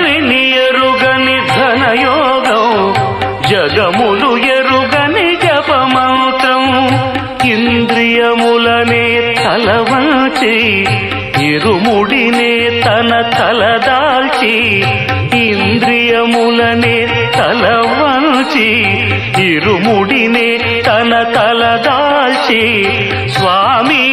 ధరణిని ఎరుగని ధనయోగం, జగములు ఎరుగని జపమంత్రం. ఇంద్రియములనే తలవంచి ఇరుముడినే తన తలదాల్చి, ఇంద్రియములనే తలవంచి ఇరుముడినే తన తలదాల్చి, స్వామి